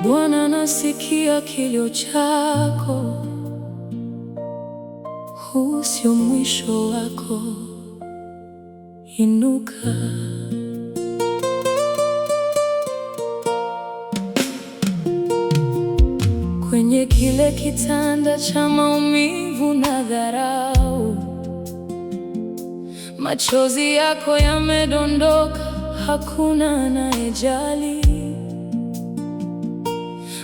Bwana, nasikia kilio chako, huu sio mwisho wako. Inuka. Kwenye kile kitanda cha maumivu na dharau, machozi yako yamedondoka, hakuna anayejali.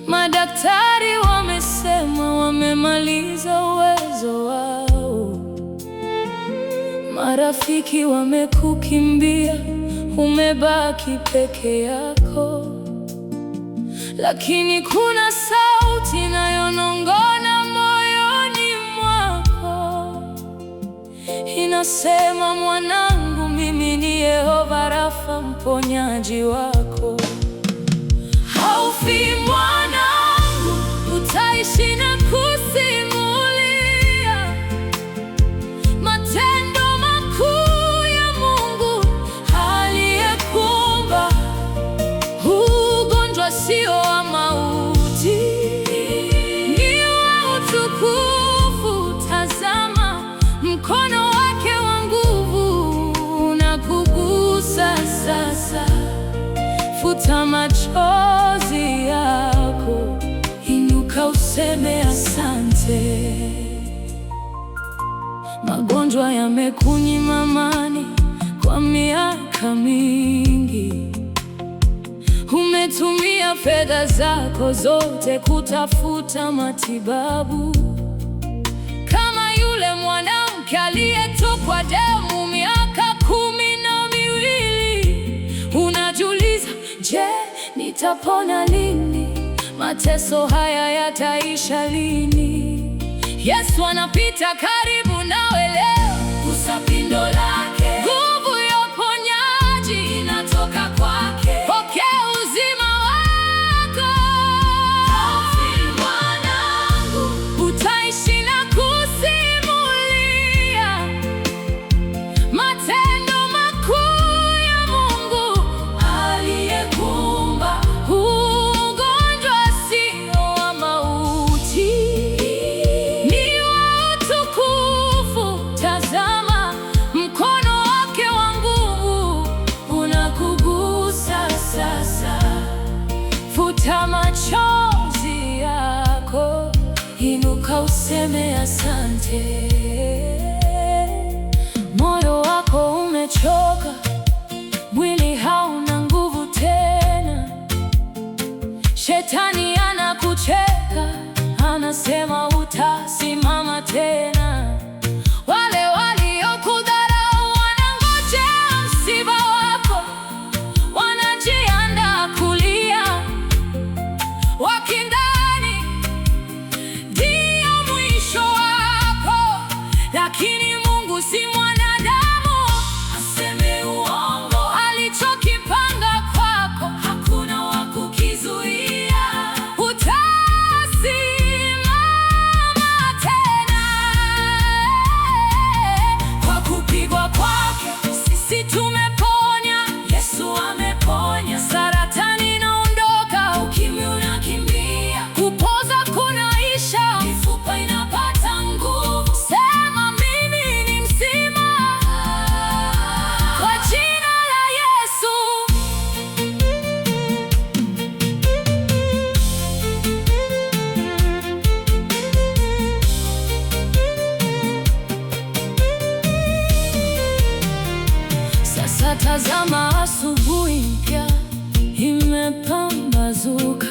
Madaktari wamesema wamemaliza uwezo wao, marafiki wamekukimbia, umebaki peke yako. Lakini kuna sauti inayonong'ona moyoni mwako, inasema, mwanangu, mimi ni Yehova Rafa, mponyaji wako. Haufi mwanangu, utaishi na kusimulia matendo makuu ya Mungu aliyekuumba. Ugonjwa sio wa mauti, ni wa utukufu. Tazama, mkono wake wa nguvu unakugusa sasa. Futa machozi yako, inuka useme asante. Magonjwa yamekunyima amani kwa miaka mingi. Umetumia fedha zako zote kutafuta matibabu, kama yule mwanamke aliyetokwa damu miaka 12. Unajiuliza, je, nitapona lini? Mateso haya yataisha lini? Yesu anapita karibu nawe leo, gusa pindo lake. Nguvu ya uponyaji inatoka kwake. Pokea uzima wako. Haufi mwanangu, utaishi na kusimulia matendo makuu ya Mungu aliyekuumba. Ugonjwa sio wa mauti, ni wa utukufu. Tazama, mkono wake wa nguvu unakugusa sasa. Futa machozi yako, inuka useme asante. Moyo wako umechoka, mwili hauna nguvu tena. Shetani anakucheka, anasema utasimama tena. Wale waliokudharau wanangojea msiba wako, wanajiandaa kulia, wakidhani ndio mwisho wako. Lakini Mungu si mwanadamu aseme uongo. Alichokipanga kwako hakuna wa kukizuia. Utasimama tena. Kwa kupigwa kwake sisi tumeponya. Yesu ameponya. Saratani inaondoka, ukimwi unakimbia, kupoza kunaisha, mifupa inapata nguvu. Sema, mimi ni mzima kwa jina la Yesu. Sasa tazama, asubuhi mpya imepambazuka.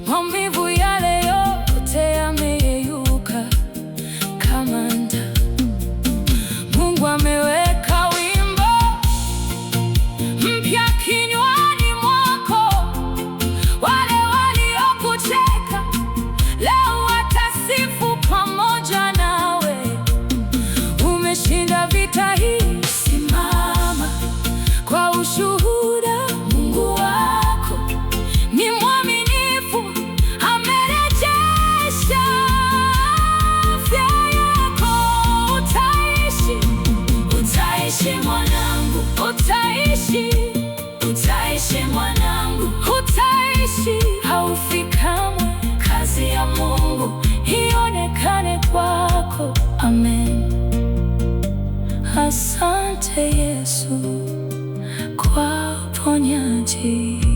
Maumivu yale yote yameyeyuka kama nta. Mungu ameweka wimbo mpya kinywani mwako. Wale waliokucheka leo watasifu pamoja nawe. Umeshinda vita hii, simama. Asante Yesu kwa uponyaji.